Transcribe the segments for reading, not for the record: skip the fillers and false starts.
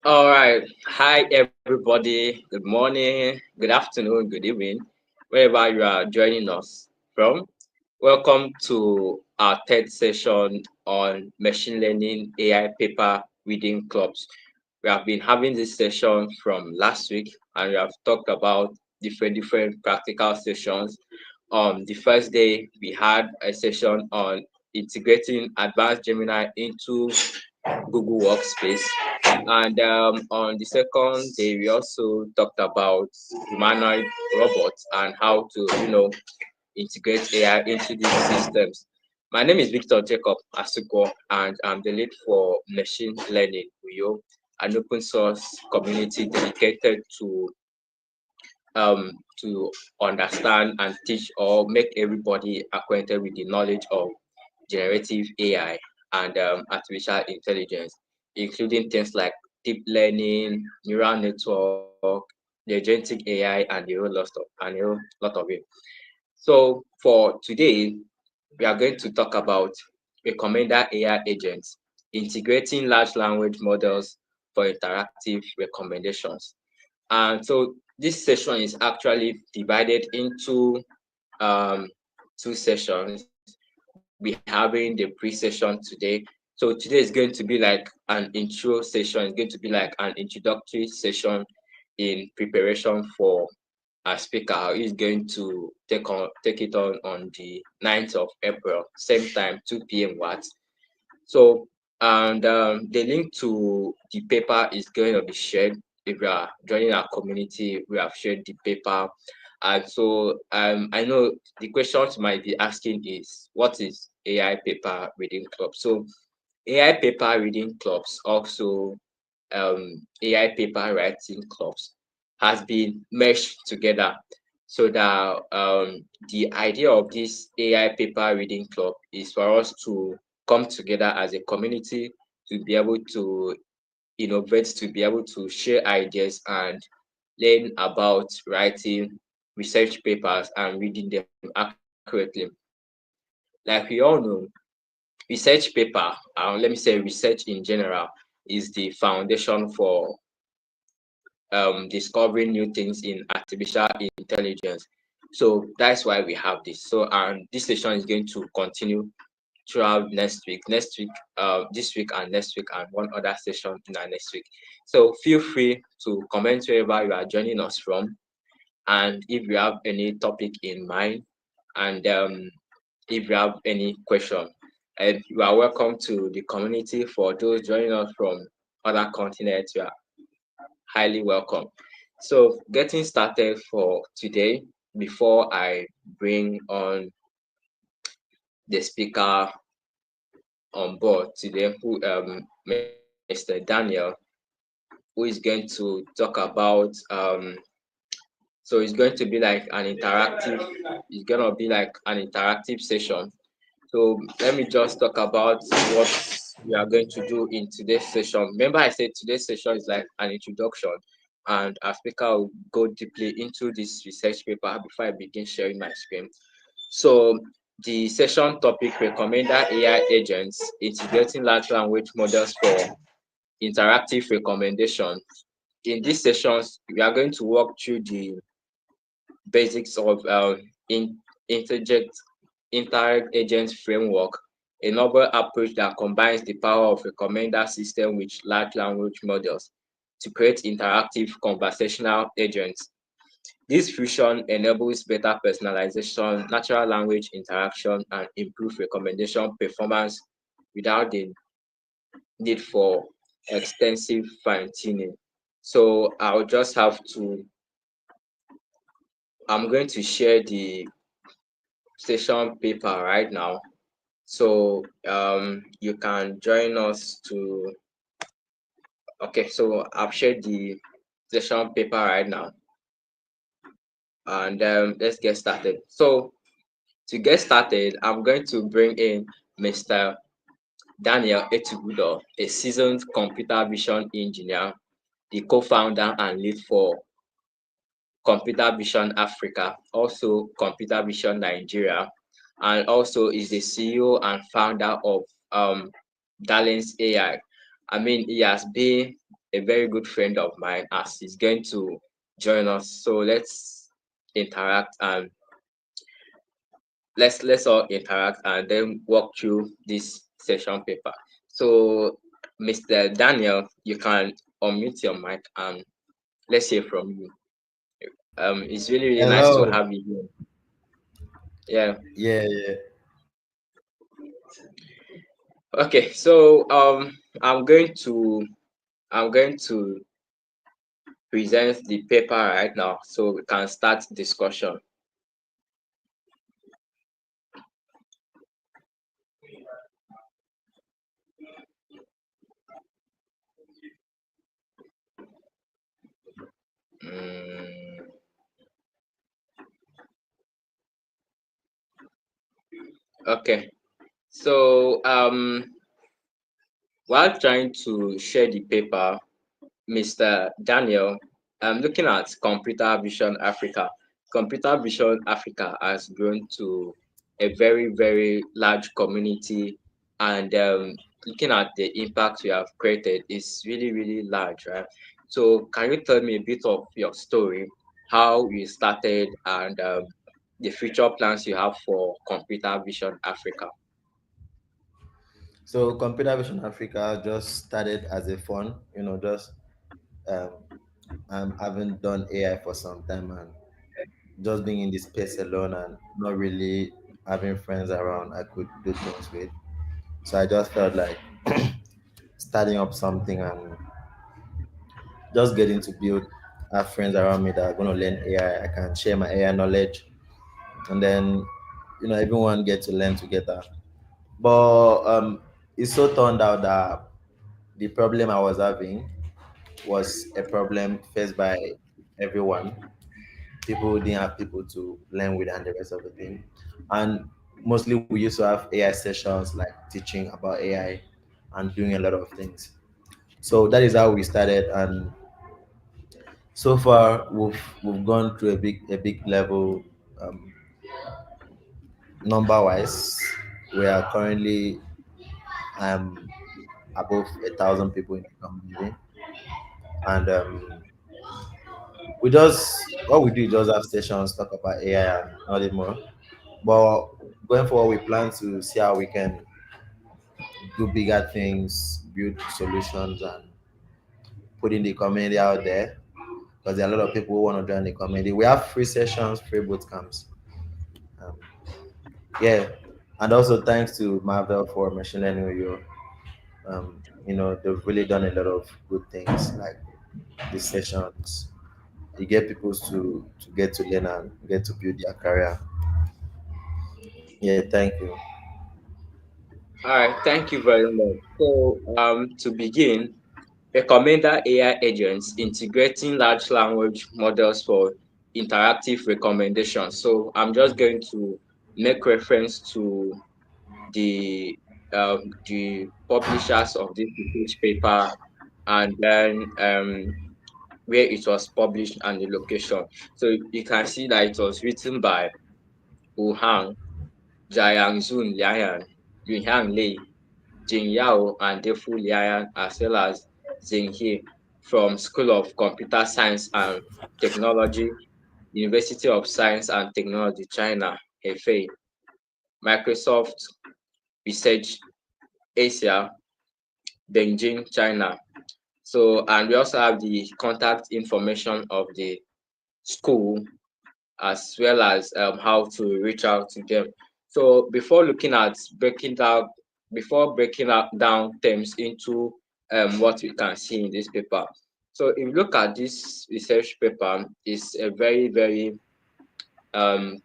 All right. Hi, everybody. Good morning, good afternoon, good evening, wherever you are joining us from. Welcome to our third session on machine learning AI paper reading clubs. We have been having this session from last week, and we have talked about different practical sessions. The first day, we had a session on integrating advanced Gemini into Google Workspace. And on the second day, we also talked about humanoid robots and how to, integrate AI into these systems. My name is Victor Jacob Asuko, and I'm the lead for machine learning, WIO, an open source community dedicated to understand and teach or make everybody acquainted with the knowledge of generative AI and artificial intelligence, including things like deep learning, neural network, the agentic AI, and a whole lot of it. So for today, we are going to talk about recommender AI agents, integrating large language models for interactive recommendations. And so this session is actually divided into um, two sessions. We having the pre-session today. So today is going to be like an intro session. It's going to be like an introductory session in preparation for our speaker who is going to take it on the 9th of April, same time, 2 p.m. Watts. So, and the link to the paper is going to be shared. If you are joining our community, we have shared the paper. And so I know the questions you might be asking is, what is AI paper reading club? So AI paper reading clubs, also AI paper writing clubs, has been meshed together so that the idea of this AI paper reading club is for us to come together as a community to be able to innovate, to be able to share ideas and learn about writing research papers and reading them accurately. Like we all know, research paper, let me say research in general, is the foundation for discovering new things in artificial intelligence. So that's why we have this. So and this session is going to continue throughout next week, this week and next week, and one other session in our next week. So feel free to comment wherever you are joining us from, and if you have any topic in mind, and if you have any question, and you are welcome to the community. For those joining us from other continents, you are highly welcome. So getting started for today, before I bring on the speaker on board today, who Mr. Daniel, who is going to talk about so it's going to be like an interactive, it's gonna be like an interactive session. So let me just talk about what we are going to do in today's session. Remember, I said today's session is like an introduction, and our speaker will go deeply into this research paper before I begin sharing my screen. So the session topic: recommender AI agents integrating large language models for interactive recommendations. In these sessions, we are going to walk through the basics of in, interject InteRecAgent framework, a novel approach that combines the power of recommender system with large language models to create interactive conversational agents. This fusion enables better personalization, natural language interaction, and improved recommendation performance without the need for extensive fine-tuning. So I'll just have to, I'm going to share the session paper right now. So you can join us to, okay, so I've shared the session paper right now, and let's get started. So to get started, I'm going to bring in Mr. Daniel Etugudo, a seasoned computer vision engineer, the co-founder and lead for Computer Vision Africa, also Computer Vision Nigeria, and also is the CEO and founder of Darlings AI. I mean, he has been a very good friend of mine, as he's going to join us. So interact and let's all interact and then walk through this session paper. So, Mr. Daniel, you can unmute your mic and let's hear from you. It's really really nice to Hello. have you here. Yeah. Yeah, yeah. Okay. So I'm going to present the paper right now, so we can start discussion. Mm, okay. So while trying to share the paper, Mr. Daniel, I'm looking at Computer Vision Africa. Computer Vision Africa has grown to a very, very large community, and looking at the impact we have created is really, really large, right? So, can you tell me a bit of your story, how you started, and the future plans you have for Computer Vision Africa? So Computer Vision Africa just started as a fun, just um, I haven't done AI for some time and just being in this space alone and not really having friends around I could do things with. So I just felt like starting up something and just getting to build have friends around me that are going to learn AI. I can share my AI knowledge and then everyone get to learn together. But it so turned out that the problem I was having was a problem faced by everyone. People didn't have people to learn with and the rest of the thing. And mostly we used to have AI sessions like teaching about AI and doing a lot of things. So that is how we started and so far we've gone through a big level number wise. We are currently um above 1,000 people in the community and we just what we do is just have sessions talk about AI and nothing more. But going forward, we plan to see how we can do bigger things, build solutions, and putting the community out there because there are a lot of people who want to join the community. We have free sessions, free boot camps. Um, yeah, and also thanks to Marvel for machine learning with you. They've really done a lot of good things like these sessions. You get people to get to learn and get to build their career. Yeah, thank you. All right, thank you very much. So, to begin, recommender AI agents integrating large language models for interactive recommendations. So, I'm just going to make reference to the the publishers of this research paper, and then where it was published and the location. So you can see that it was written by Wu Hang, Jiangzun Liang, Yuhang Lei, Jin Yao, and Defu Liang, as well as Zheng He from School of Computer Science and Technology, University of Science and Technology, China, Hefei, Microsoft Research Asia, Beijing, China. So, and we also have the contact information of the school, as well as how to reach out to them. So before breaking out down terms into what we can see in this paper. So if you look at this research paper, it's a very, very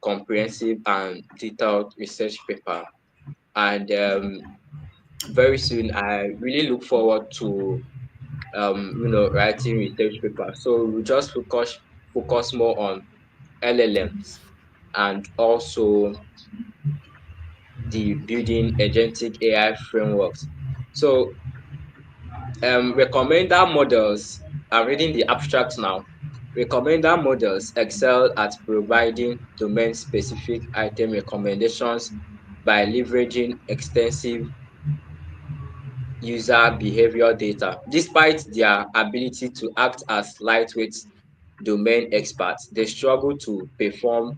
comprehensive and detailed research paper. And very soon, I really look forward to writing research paper. So we just focus more on LLMs and also the building agentic AI frameworks. So recommender models, I'm reading the abstract now. Recommender models excel at providing domain-specific item recommendations by leveraging extensive user behavior data. Despite their ability to act as lightweight domain experts, they struggle to perform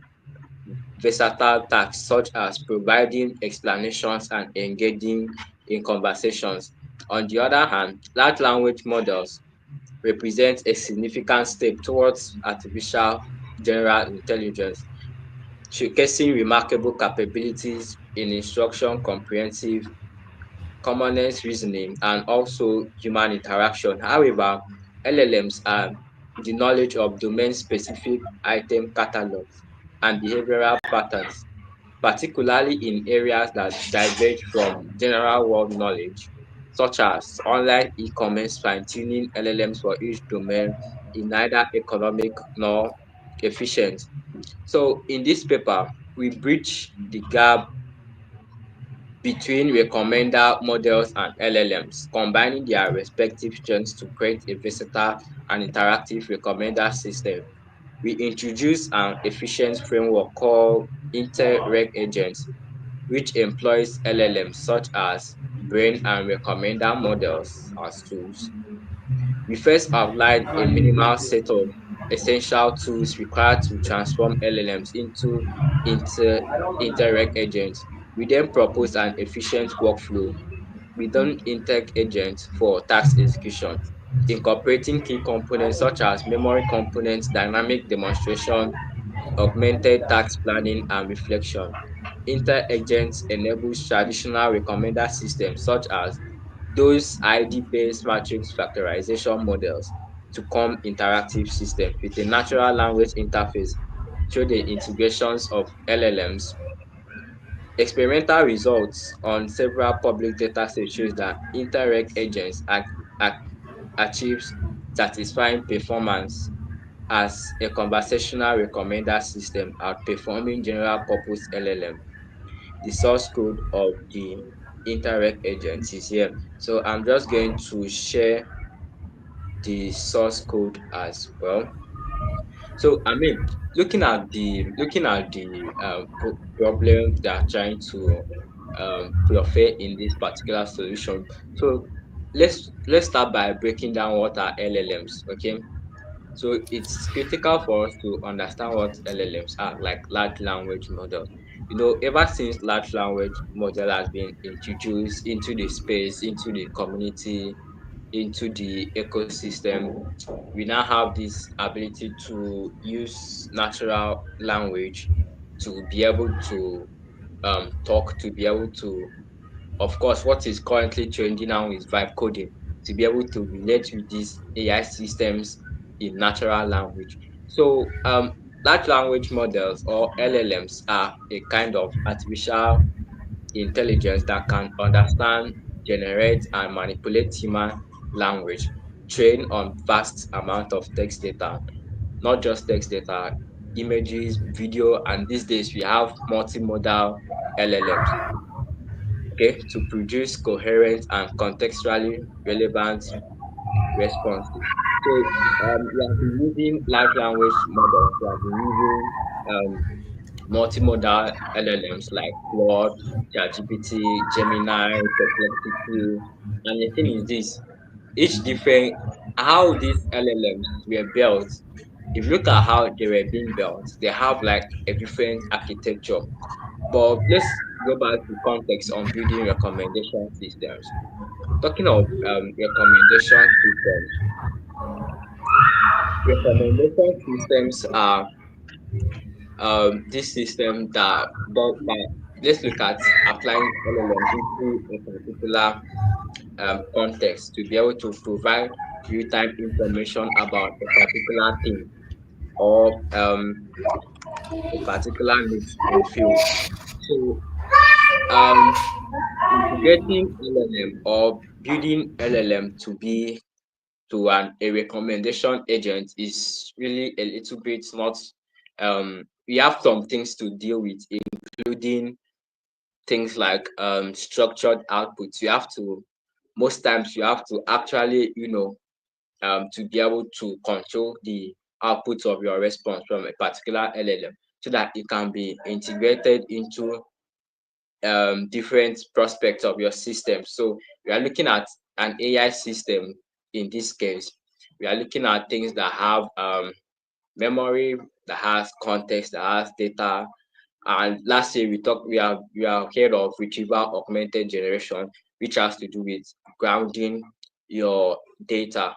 versatile tasks such as providing explanations and engaging in conversations. On the other hand, large language models represent a significant step towards artificial general intelligence, showcasing remarkable capabilities in instruction comprehensive commonness reasoning, and also human interaction. However, LLMs are the knowledge of domain-specific item catalogs and behavioral patterns, particularly in areas that diverge from general world knowledge, such as online e-commerce. Fine-tuning LLMs for each domain is neither economic nor efficient. So in this paper, we bridge the gap between recommender models and LLMs, combining their respective strengths to create a versatile and interactive recommender system. We introduce an efficient framework called InteRecAgent, which employs LLMs such as brain and recommender models as tools. We first outline a minimal set of essential tools required to transform LLMs into interact agents. We then propose an efficient workflow within InteRecAgent for task execution, incorporating key components such as memory components, dynamic demonstration, augmented task planning, and reflection. InteRecAgent enables traditional recommender systems such as those ID-based matrix factorization models to come interactive systems with a natural language interface through the integrations of LLMs. Experimental results on several public datasets shows that InteRecAgents achieves satisfying performance as a conversational recommender system, outperforming general purpose LLM. The source code of the InteRecAgent is here. So I'm just going to share the source code as well. So I mean, looking at the problem they are trying to prefer in this particular solution. So let's start by breaking down what are LLMs. Okay, so it's critical for us to understand what LLMs are, like large language models. You know, ever since large language model has been introduced into the space, into the community, into the ecosystem, we now have this ability to use natural language to be able to talk, to be able to, of course, what is currently trending now is vibe coding, to be able to relate with these AI systems in natural language. So large language models or LLMs are a kind of artificial intelligence that can understand, generate, and manipulate human language trained on vast amount of text data, not just text data, images, video, and these days we have multimodal LLMs, okay, to produce coherent and contextually relevant responses. So we have been using large language models, we have been using um, multimodal LLMs like Claude, ChatGPT, Gemini, Perplexity, and the thing is this: each different how these LLMs were built. If you look at how they were being built, they have like a different architecture. But let's go back to context on building recommendation systems. Talking of recommendation systems are this system that let's look at applying LLM into a particular context to be able to provide real-time information about a particular thing or a particular niche in field. So um, integrating LLM or building LLM to be to a recommendation agent is really a little bit not we have some things to deal with, including things like structured outputs. You have to most times you have to actually, to be able to control the output of your response from a particular LLM so that it can be integrated into different prospects of your system. So we are looking at an AI system in this case. We are looking at things that have memory, that has context, that has data. And last year we are heard of retrieval augmented generation, which has to do with grounding your data,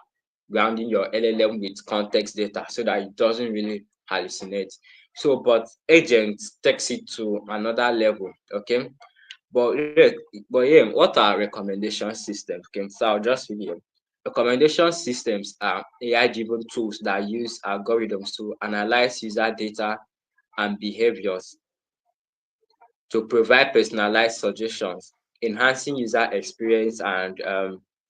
grounding your LLM with context data so that it doesn't really hallucinate. So, but agent takes it to another level. Okay. But yeah, what are recommendation systems? Okay, so I'll just read here. Recommendation systems are AI-driven tools that use algorithms to analyze user data and behaviors to provide personalized suggestions, enhancing user experience and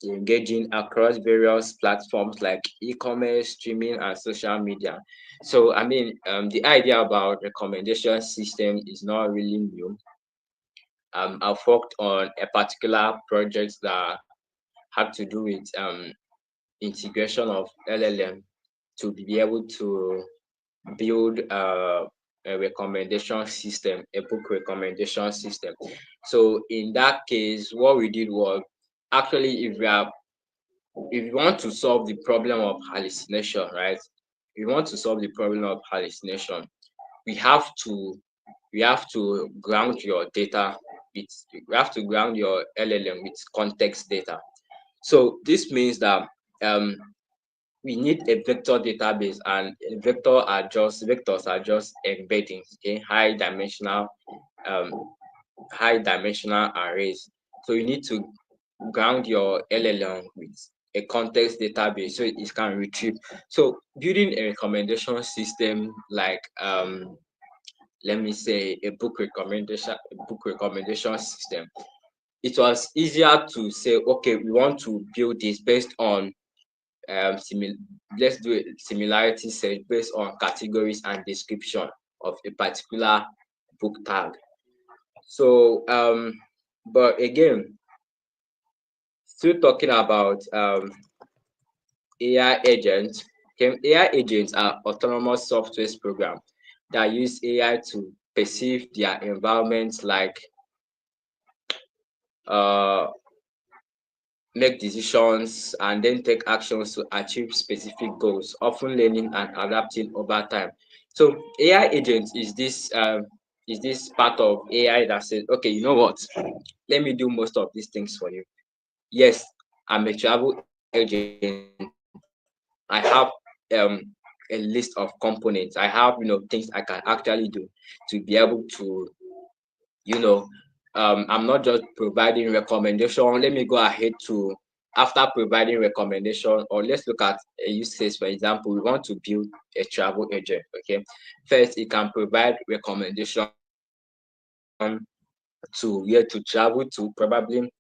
engaging across various platforms like e-commerce, streaming, and social media. So, I mean, the idea about recommendation system is not really new. I've worked on a particular project that had to do with integration of LLM to be able to build a recommendation system, a book recommendation system. So in that case, what we did was actually if you want to solve the problem of hallucination, right? If you want to solve the problem of hallucination, we have to ground your data with we have to ground your LLM with context data. So this means that um we need a vector database, and vectors are just embeddings, okay, um high dimensional arrays. So you need to ground your LLM with a context database so it can retrieve. So building a recommendation system like let me say a book recommendation system, it was easier to say, okay, we want to build this based on let's do a similarity search based on categories and description of a particular book tag. So but again, still talking about AI agents. Okay, AI agents are autonomous software programs that use AI to perceive their environment, like uh make decisions and then take actions to achieve specific goals, often learning and adapting over time. So AI agent is this part of AI that says, okay, you know what? Let me do most of these things for you. Yes, I'm a travel agent. I have um a list of components. I have things I can actually do to be able to you know I'm not just providing recommendation. Let me go ahead to after providing recommendation, or let's look at a use case. For example, we want to build a travel agent. Okay, first it can provide recommendation to where to travel to, probably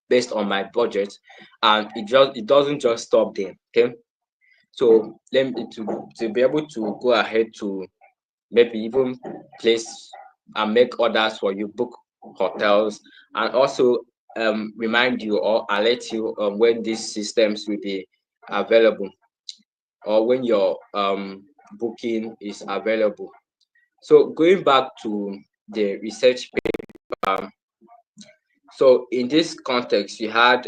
based on my budget, and it doesn't just stop there. Okay, so let me to be able to go ahead to maybe even place and make orders for you, book hotels, and also remind you or alert you when these systems will be available, or when your booking is available. So going back to the research paper, so in this context, you had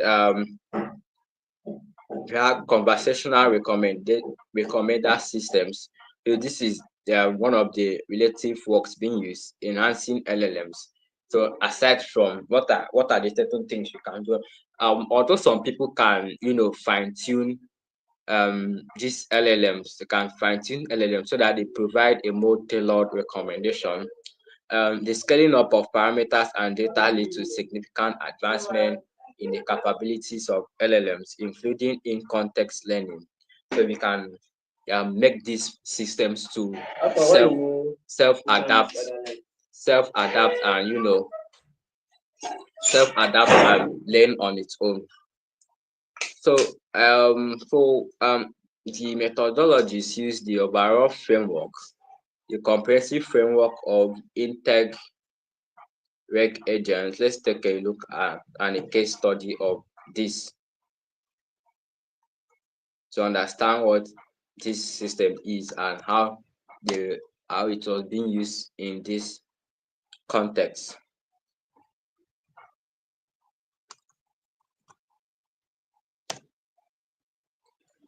conversational recommender systems. So this is one of the relative works being used, enhancing LLMs. So aside from what are the certain things you can do, although some people can fine tune these LLMs, they can fine tune LLMs so that they provide a more tailored recommendation. The scaling up of parameters and data lead to significant advancement in the capabilities of LLMs, including in context learning. So we can make these systems to self self adapt, self adapt, and self adapt and learn on its own. So the methodologies use the overall framework, the comprehensive framework of InteRecAgent. Let's take a look at a case study of this to understand what this system is and the how it was being used in this context.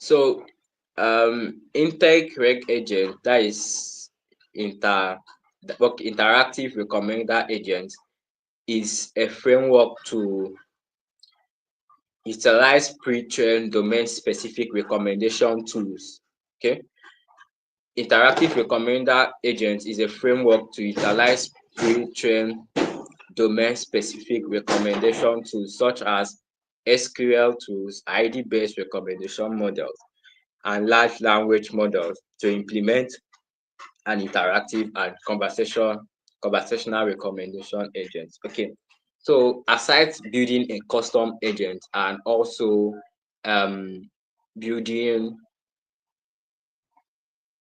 So InteRecAgent, that is inter interactive recommender agent, is a framework to utilize pre-trained domain-specific recommendation tools. Okay, interactive recommender agent is a framework to utilize pre-trained domain-specific recommendation tools such as SQL tools, ID-based recommendation models, and large language models to implement an interactive and conversational recommendation agent. Okay, so aside building a custom agent and also um, building,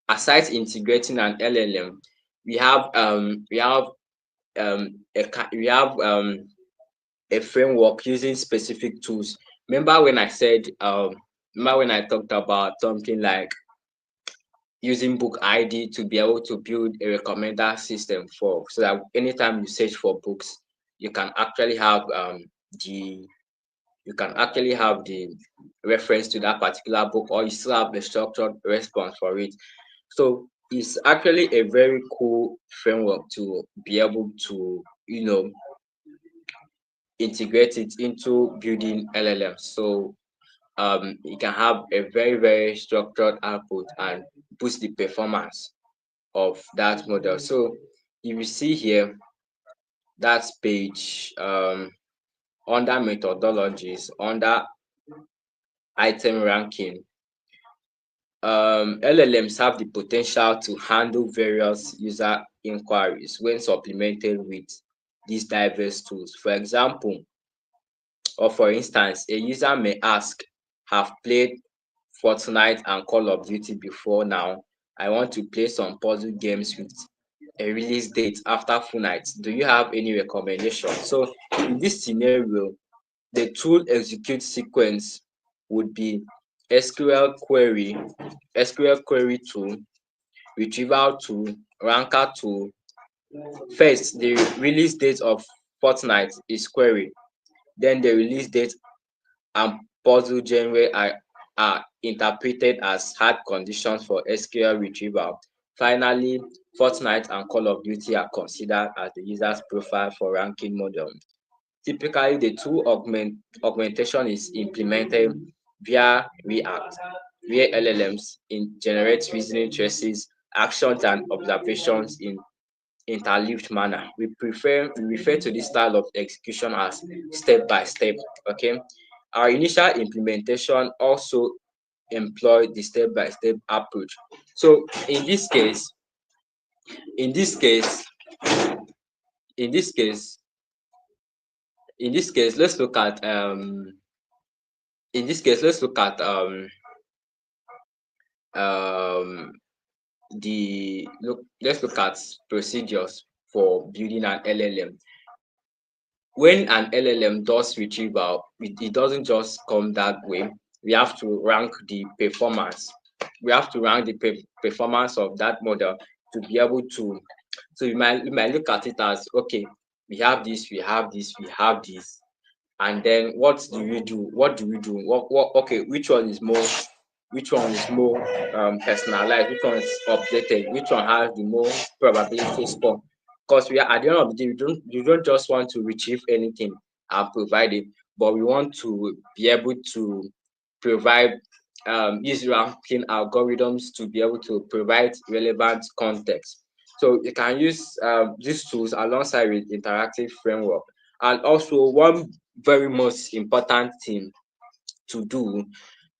aside integrating an LLM, we have we have a framework using specific tools. Remember when I said remember when I talked about something like using book ID to be able to build a recommender system for, so that anytime you search for books, you can actually have the you can actually have the reference to that particular book, or you still have the structured response for it. So it's actually a very cool framework to be able to, integrate it into building LLMs. So you can have a very, very structured output and boost the performance of that model. So if you see here, that's page under methodologies, under item ranking. LLMs have the potential to handle various user inquiries when supplemented with these diverse tools. For example, or for instance, a user may ask, have played Fortnite and Call of Duty before now. I want to play some puzzle games with a release date after Fortnite. Do you have any recommendation? So in this scenario, the tool execute sequence would be SQL query, SQL query tool, retrieval tool, ranker tool. First, the release date of Fortnite is query. Then the release date and puzzle genre are interpreted as hard conditions for SQL retrieval. Finally, Fortnite and Call of Duty are considered as the user's profile for ranking model. Typically, the tool augmentation is implemented via React, where LLMs generate reasoning traces, actions, and observations in interleaved manner. We refer to this style of execution as step by step. Okay. Our initial implementation also employed the step by step approach. So in this case, in this case, in this case, let's look at in this case, let's look at um let's look at procedures for building an LLM. When an LLM does retrieval, it doesn't just come that way. We have to rank the performance. We have to rank the performance of that model to be able to. So you might look at it as, okay, we have this, we have this, we have this, and then what do we do? What do we do? What? Okay, which one is more personalized? Which one is updated? Which one has the more probability score? Because we are, at the end of the day, you don't just want to retrieve anything and provide it, but we want to be able to provide use ranking algorithms to be able to provide relevant context. So you can use these tools alongside with interactive framework. And also, one very most important thing to do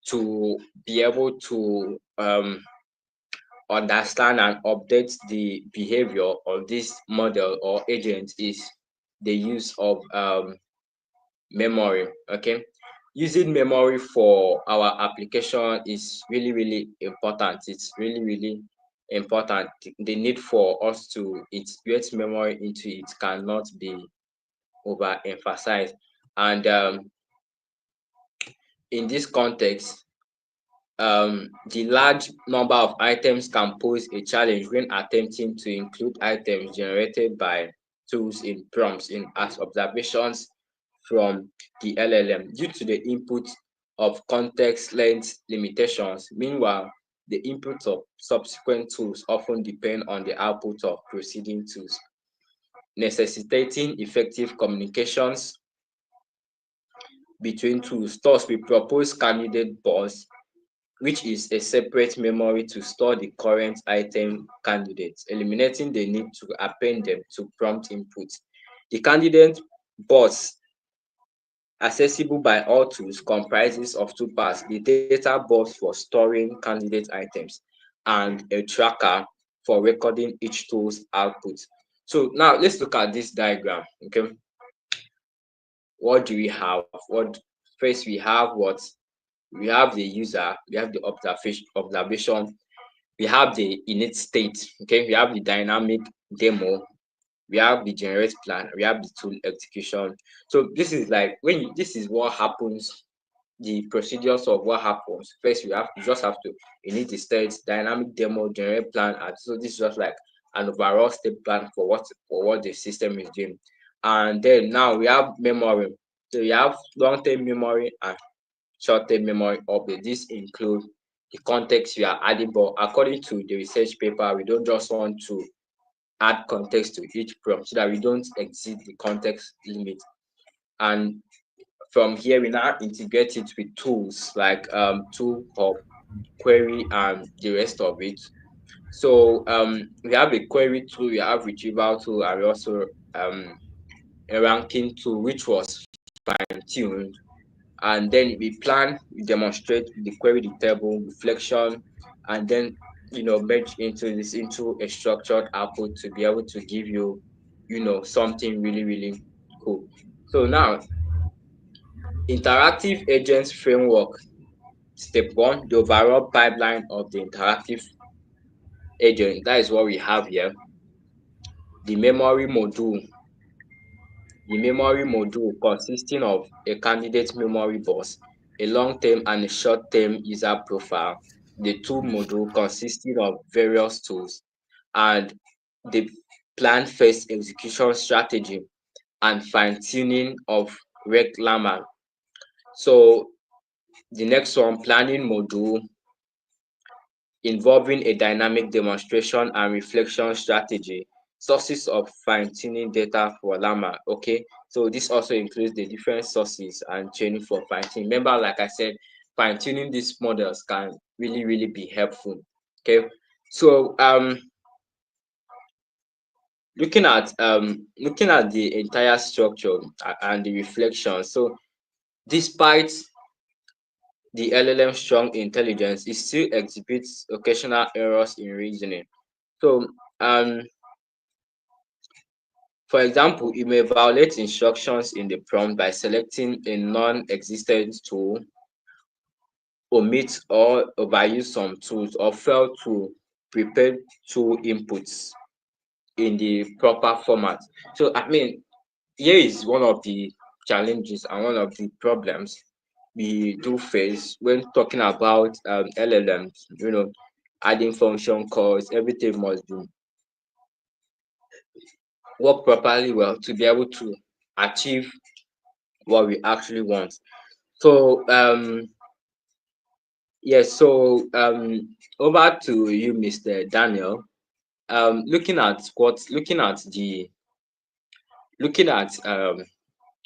to be able to understand and update the behavior of this model or agent is the use of memory. Okay, using memory for our application is really, really important. It's really, really important. The need for us to integrate memory into it cannot be overemphasized. And in this context, the large number of items can pose a challenge when attempting to include items generated by tools in prompts in as observations from the LLM due to the input of context length limitations. Meanwhile, the input of subsequent tools often depend on the output of preceding tools, necessitating effective communications between tools. Thus, we propose candidate bus, which is a separate memory to store the current item candidates, eliminating the need to append them to prompt input. The candidate bus, accessible by all tools, comprises of two parts: the data bus for storing candidate items and a tracker for recording each tool's output. So now let's look at this diagram. Okay, what do we have? What first we have what we have the user, we have the observation, we have the init state, okay, we have the dynamic demo, we have the generate plan, we have the tool execution. So this is like this is what happens, the procedures of what happens. First, you just have to init the state, dynamic demo, generate plan, and so this is just like an overall step plan for what the system is doing. And then now we have memory. So we have long-term memory and short-term memory update. This includes the context we are adding, but according to the research paper, we don't just want to add context to each prompt so that we don't exceed the context limit. And from here, we now integrate it with tools like tool hub, query, and the rest of it. So we have a query tool, we have retrieval tool, and we also a ranking tool, which was fine-tuned. And then we demonstrate the query, the table, reflection, and then merge into a structured output to be able to give you something really, really cool. So now, interactive agents framework. Step one, the overall pipeline of the interactive agent. That is what we have here. The memory module. The memory module consisting of a candidate memory bus, a long-term and a short-term user profile, the tool module consisting of various tools, and the plan first execution strategy and fine-tuning of reclammer. So the next one, planning module, involving a dynamic demonstration and reflection strategy, sources of fine-tuning data for llama. Okay, so this also includes the different sources and training for fine-tuning. Remember, like I said, fine-tuning these models can really, really be helpful. Okay, so looking at the entire structure and the reflection. So despite the LLM strong intelligence, it still exhibits occasional errors in reasoning. So for example, you may violate instructions in the prompt by selecting a non-existent tool, omit or overuse some tools, or fail to prepare tool inputs in the proper format. So I mean, here is one of the challenges and one of the problems we do face when talking about LLMs. Adding function calls, everything must be work properly well to be able to achieve what we actually want. So yes, so over to you, Mr. Daniel. Looking at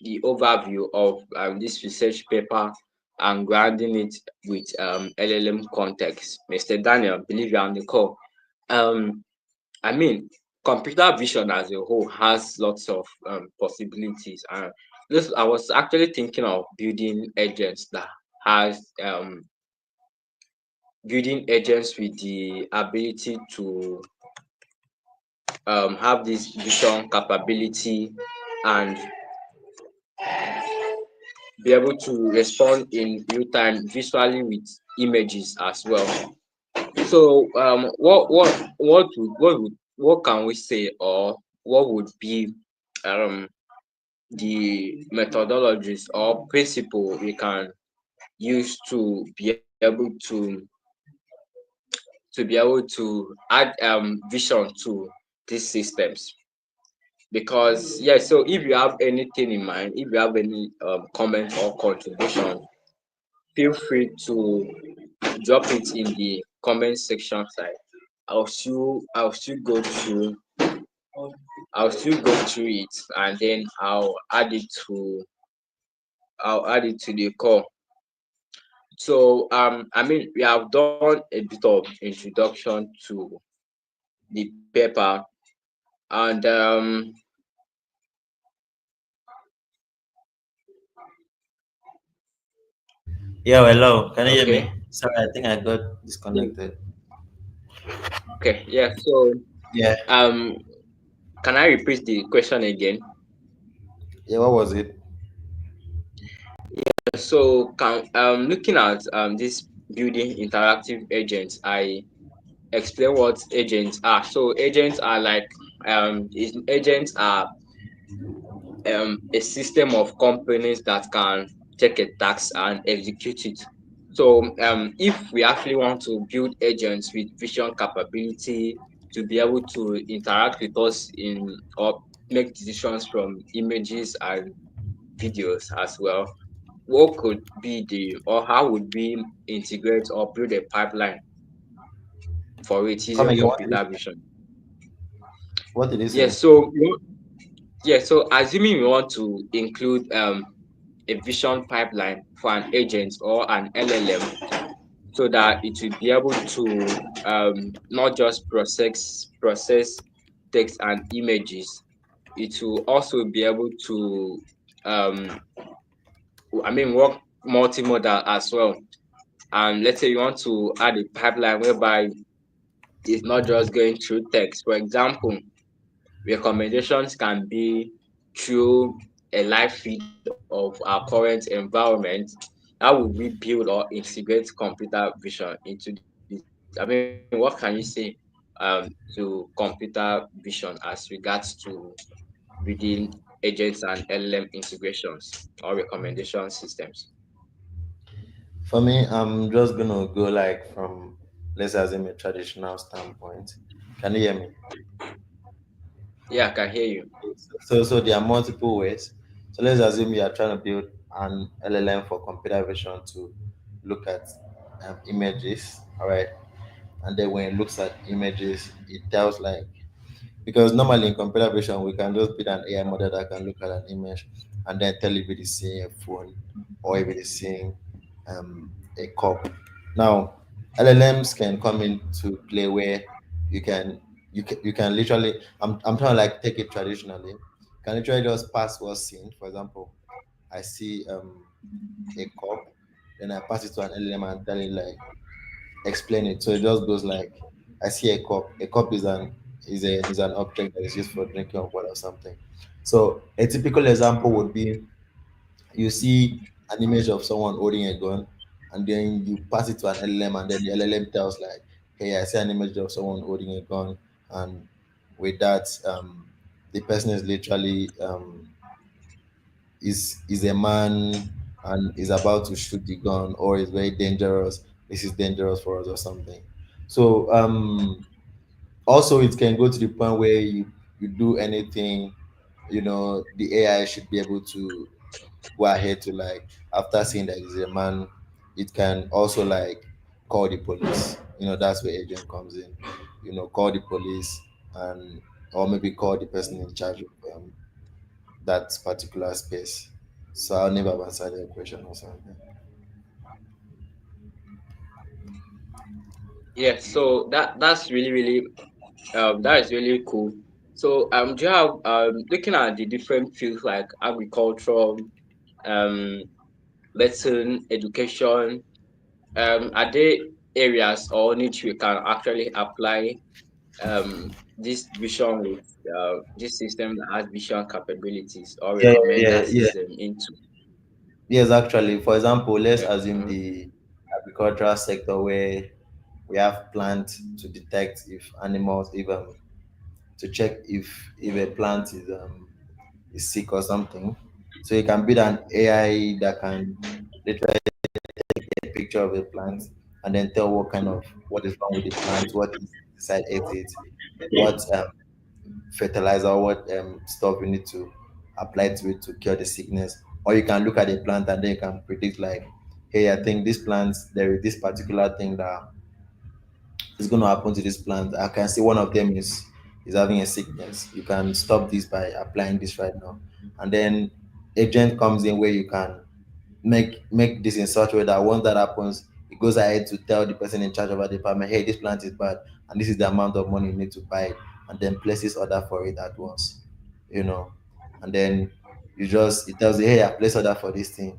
the overview of this research paper and grounding it with LLM context. Mr. Daniel, I believe you're on the call. Um, I mean, computer vision as a whole has lots of possibilities, and this I was actually thinking of has building agents with the ability to have this vision capability and be able to respond in real time visually with images as well. So what can we say, or what would be um the methodologies or principle we can use to be able to add vision to these systems? Because yeah, so if you have anything in mind, if you have any comment or contribution, feel free to drop it in the comment section side. I'll still go through I'll still go through it, and then I'll add it to the call. So I mean, we have done a bit of introduction to the paper, and Yeah, hello. Can you hear okay, me? Sorry, I think I got disconnected. okay, yeah. So Yeah. um, can I repeat the question again? Yeah, what was it? So can looking at this building interactive agents, I explain what agents are. So agents are like agents are a system of companies that can take a task and execute it. So if we actually want to build agents with vision capability to be able to interact with us in or make decisions from images and videos as well, what could be the or how would we integrate or build a pipeline for it Come using again. What did you computer say? vision? What did you Yes, say? so so assuming we want to include a vision pipeline for an agent or an LLM so that it will be able to not just process text and images, it will also be able to um, work multimodal as well. And let's say you want to add a pipeline whereby it's not just going through text. For example, recommendations can be through a live feed of our current environment. How would we build or integrate computer vision into this? I mean, what can you say to computer vision as regards to building agents and LLM integrations or recommendation systems? For me, I'm just gonna go like from, let's assume, a traditional standpoint. Can you hear me? Yeah, I can hear you. So there are multiple ways. So let's assume you are trying to build an LLM for computer vision to look at images, all right? And then when it looks at images, it tells like, because normally in computer vision we can just build an AI model that can look at an image and then tell if it is seeing a phone or if it is seeing a cup. Now, LLMs can come into play where you can you can literally, I'm trying to like take it traditionally. You can literally just pass what's seen. For example, I see a cup, then I pass it to an LLM and tell it like explain it. So it just goes like, I see a cup. A cup is an object that is used for drinking of water or something. So a typical example would be, you see an image of someone holding a gun, and then you pass it to an LLM, and then the LLM tells like, "Hey, I see an image of someone holding a gun," and with that, the person is literally is a man and is about to shoot the gun, or is very dangerous. This is dangerous for us or something. So also it can go to the point where you do anything, the AI should be able to go ahead to like, after seeing that it's a man, it can also like call the police. That's where agent comes in. Call the police, and or maybe call the person in charge of that particular space. So I'll never answer the question or something. Yeah, so that's really that is really cool. So do you have looking at the different fields like agriculture, um medicine, education, are there areas or niche we can actually apply this vision with this system that has vision capabilities or Yeah, recommender yeah, yeah. system into? Yes, actually. For example, let's Yeah. assume the agricultural sector where we have plants to detect if animals, if to check if a plant is sick or something. So you can build an AI that can literally take a picture of a plant and then tell what is wrong with the plant, what inside it, what fertilizer or what stuff you need to apply to it to cure the sickness. Or you can look at the plant and then you can predict like, hey, I think this plant, there is this particular thing that is going to happen to this plant. I can see one of them is having a sickness. You can stop this by applying this right now. And then agent comes in where you can make this in such a way that once that happens, it goes ahead to tell the person in charge of a department, hey, this plant is bad, and this is the amount of money you need to buy it, and then places order for it at once, you know. And then you just it tells you, hey, I place order for this thing.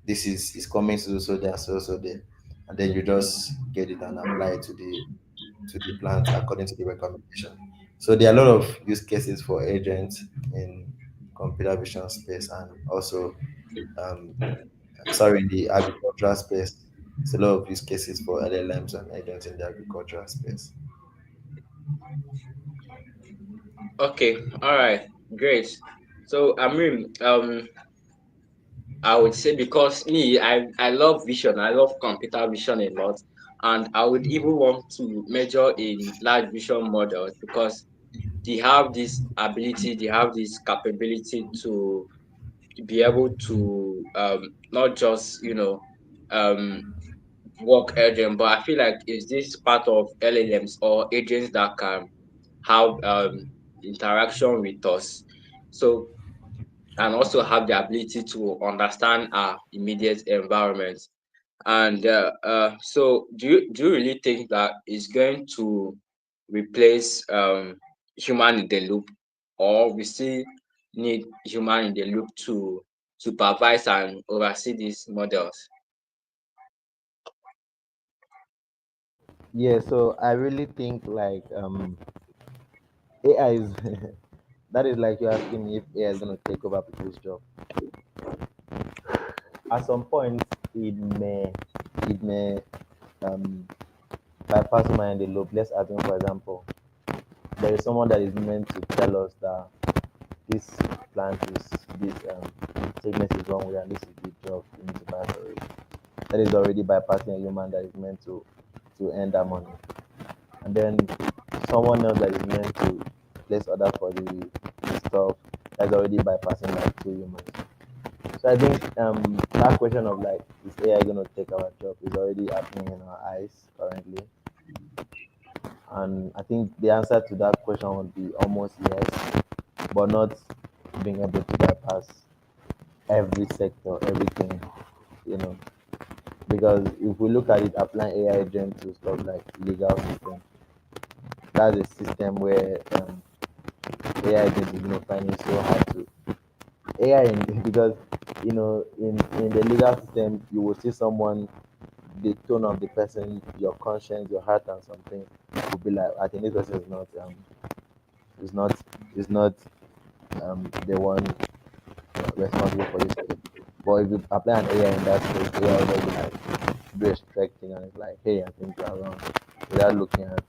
This is coming so there, so there, and then you just get it and apply it to the plant according to the recommendation. So there are a lot of use cases for agents in computer vision space and also um, sorry, in the agricultural space. It's a lot of use cases for LLMs and agents in the agricultural space. Okay, all right, great. So I mean, I would say because me, I love vision. I love computer vision a lot, and I would even want to major in large vision models because they have this ability, they have this capability to be able to not just um work agent, but I feel like is this part of LLMs or agents that can have interaction with us. So and also have the ability to understand our immediate environment. And so, do you really think that it's going to replace human in the loop, or we still need human in the loop to supervise and oversee these models? Yeah, so I really think like AI is that is like you're asking me if AI is gonna take over people's job. At some point, it may um bypass human in the loop. Let's assume, for example, there is someone that is meant to tell us that this plant is this sickness is wrong with and this is the drug you need to buy for it. That is already bypassing a human that is meant to earn that money. And then someone else that is meant to place order for the stuff that's already bypassing like two humans. So I think that question of like is AI gonna take our job is already happening in our eyes currently. And I think the answer to that question would be almost yes, but not being able to bypass every sector, everything, you know. Because if we look at it, applying AI agent to stuff like legal system, that's a system where AI agent is finding it so hard to AI because in the legal system you will see someone, the tone of the person, your conscience, your heart, and something will be like, I think this person is not is not the one responsible for this case. But if you apply an AI in that case, AI will be like do a straight thing and it's like, hey, I think you're wrong, without looking at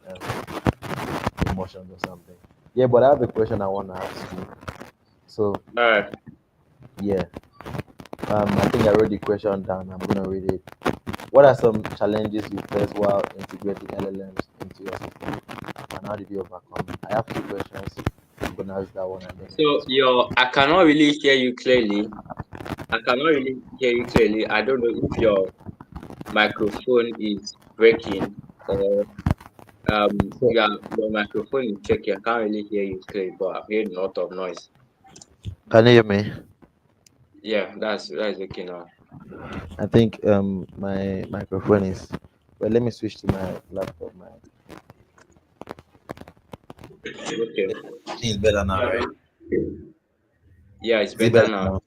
emotions or something. Yeah, but I have a question I want to ask you. So All right. yeah, I think I wrote the question down. I'm gonna read it. What are some challenges you face while integrating LLMs into your system, and how did you overcome? I have two questions. I'm gonna ask that one and then the So next one. your I cannot really hear you clearly. I cannot really hear you clearly. I don't know if your microphone is breaking or So, your microphone is shaky. I can't really hear you clearly, but I'm hearing a lot of noise. can you hear me? Yeah, that's okay now. I think my microphone is. Well, let me switch to my laptop. My Okay. I think it's better now, All right? right. Yeah, it's Is it better better now. now?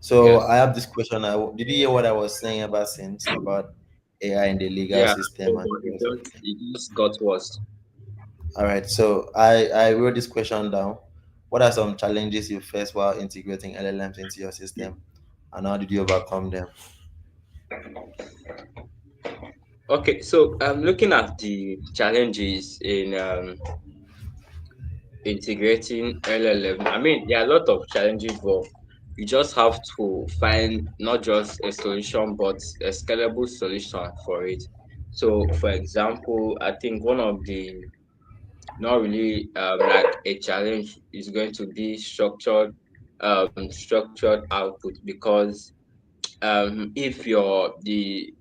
So I Yes. have this question. Did you hear what I was saying about since about AI in the legal Yeah, system and but the rest of it? it just got worse. All right. So I wrote this question down. What are some challenges you face while integrating LLMs into your system, and how did you overcome them? Okay, so looking at the challenges in integrating LLM. I mean, there are a lot of challenges, but you just have to find not just a solution, but a scalable solution for it. So, for example, I think one of the not really like a challenge is going to be structured output because if you're the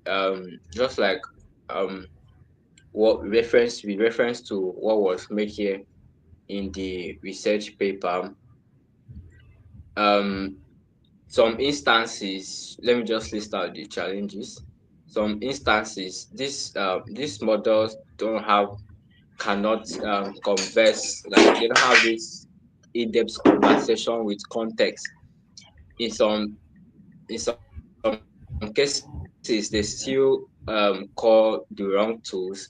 just like um what reference with reference to what was made here in the research paper, um some instances, let me just list out the challenges. Some instances, these models don't have cannot converse, like they don't have this in-depth conversation with context. In some cases they still call the wrong tools,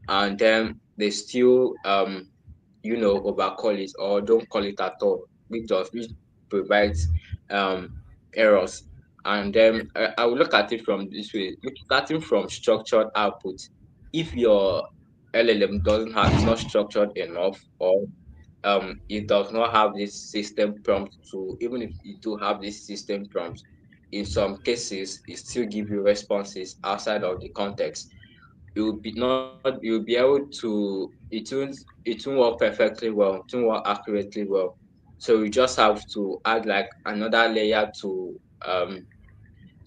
and then they still overcall it or don't call it at all, which provides um errors. And then I will look at it from this way, starting from structured output. If your LLM doesn't have is not structured enough, or it does not have this system prompt, to even if you do have this system prompt, in some cases it still give you responses outside of the context. You'll be able to it won't work perfectly well, it won't work accurately well. So you just have to add like another layer to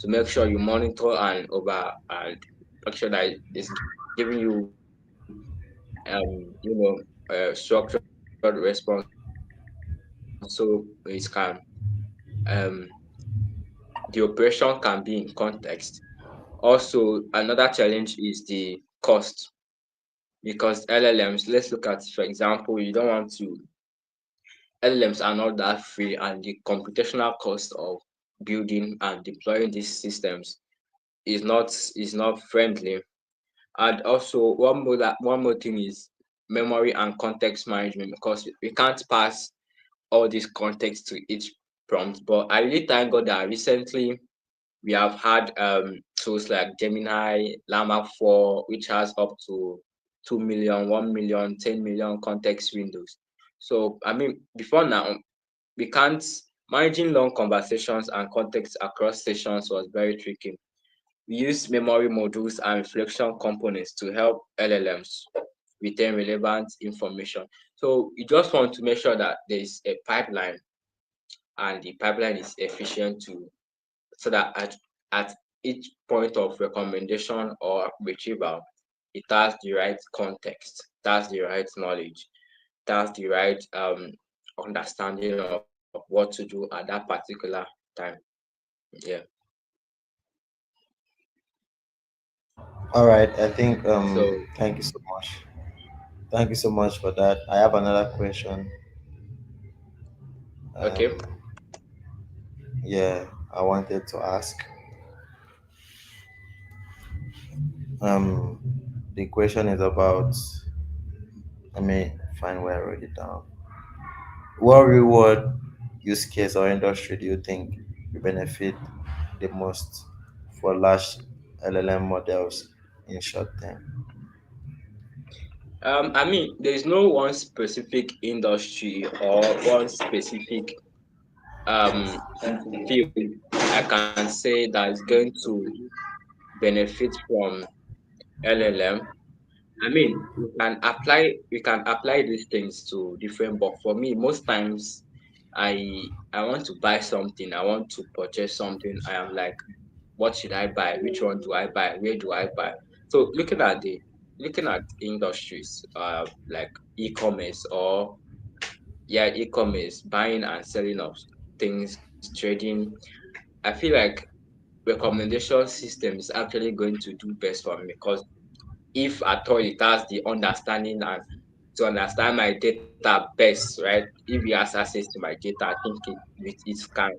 make sure you monitor and over and make sure that it's giving you structured response, so it can um the operation can be in context. Also, another challenge is the cost, because LLMs, let's look at, for example, you don't want to LLMs are not that free, and the computational cost of building and deploying these systems is not friendly. And also one more thing is memory and context management, because we can't pass all this context to each prompt. But I really thank God that recently we have had tools like Gemini, Llama 4, which has up to 2 million, 1 million, 10 million context windows. So, I mean, before now, we can't, managing long conversations and context across sessions was very tricky. We use memory modules and reflection components to help LLMs retain relevant information. So, you just want to make sure that there is a pipeline, and the pipeline is efficient to so that at each point of recommendation or retrieval, it has the right context, it has the right knowledge, it has the right understanding of what to do at that particular time. Yeah. All right, I think So thank you so much. Thank you so much for that. I have another question. okay. Um, yeah, I wanted to ask. Um, the question is about. Let me find where I wrote it down. What reward use case or industry do you think will benefit the most for large LLM models in short term? I mean, there is no one specific industry or one specific um field I can say that is going to benefit from LLM. I mean, we can apply these things to different, but for me, most times I want to buy something, I want to purchase something. I am like, what should I buy? Which one do I buy? Where do I buy? So looking at industries like e-commerce, or yeah, e-commerce, buying and selling of things, trading, I feel like recommendation system is actually going to do best for me, because if at all it has the understanding and to understand my data best, right? If it has access to my data, I think it can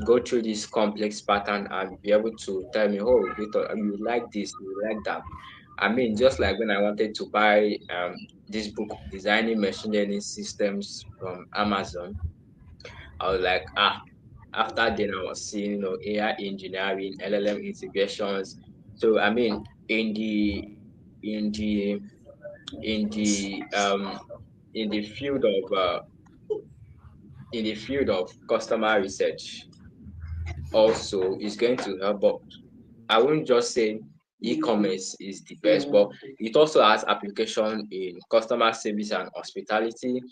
go through this complex pattern and be able to tell me, oh, Victor, you like this, you like that. I mean, just like when I wanted to buy this book, Designing Machine Learning Systems, from Amazon, I was like, after then I was seeing, AI engineering, LLM integrations. So I mean, in the in the field of customer research also is going to help. But I won't just say e-commerce is the best, but it also has application in customer service and hospitality,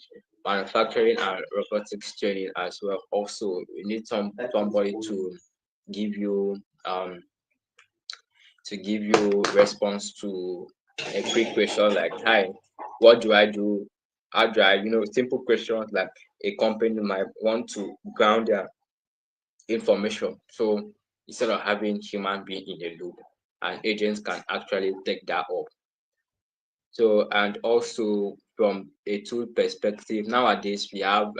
manufacturing and robotics training as well. Also, we need somebody to give you um to give you response to a quick question like, hi, what do I do? How do I, simple questions like a company might want to ground their information. So instead of having human being in the loop, and agents can actually take that up. So, and also from a tool perspective, nowadays we have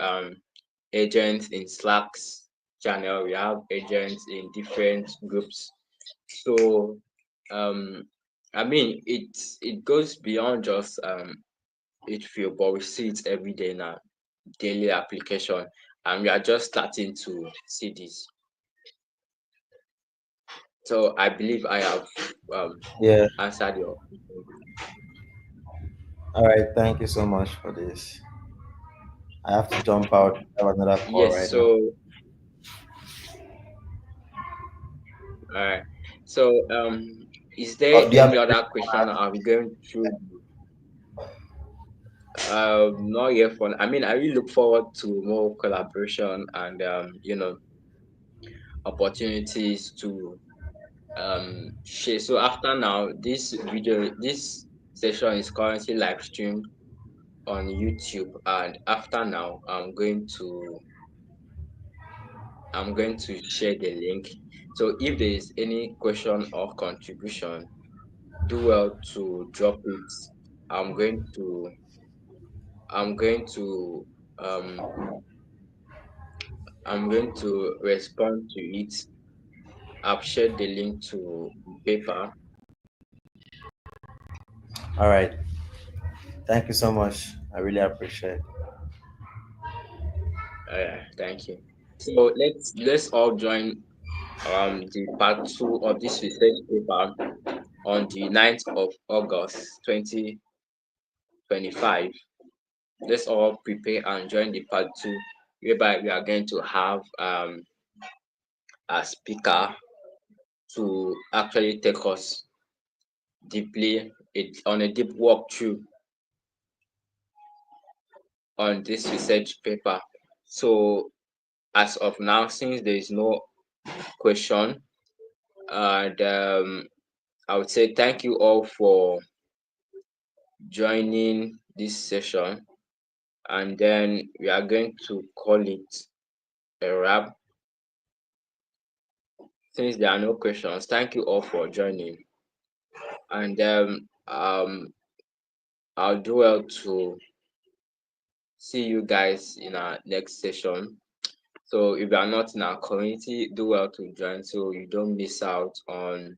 agents in Slack's channel, we have agents in different groups. So I mean, it goes beyond just it feel, but we see it every day now, daily application, and we are just starting to see this. So I believe I have um Yeah. answered your. All right. Thank you so much for this. I have to jump out. I have another call Yes. right now. So all right. So is there Do you have any other question? any? Are we going through? Not yet for. I mean, I really look forward to more collaboration and opportunities to share. So after now, this session is currently live streamed on YouTube, and after now, I'm going to share the link. So if there is any question or contribution, do well to drop it. I'm going to I'm going to um I'm going to respond to it. I've shared the link to paper. All right. Thank you so much. I really appreciate it. Thank you. So let's all join the part two of this research paper on the 9th of August 2025. Let's all prepare and join the part two, whereby we are going to have a speaker to actually take us on a deep walkthrough on this research paper. So as of now, since there is no question, and I would say thank you all for joining this session, and then we are going to call it a wrap. Since there are no questions, thank you all for joining, and I'll do well to see you guys in our next session. So if you are not in our community, do well to join so you don't miss out on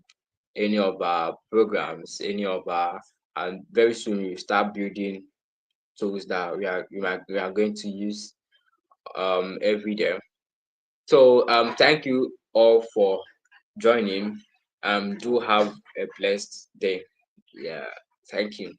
any of our programs, and very soon we start building tools that we are going to use every day. So thank you all for joining. Do have a blessed day. Yeah, thank you.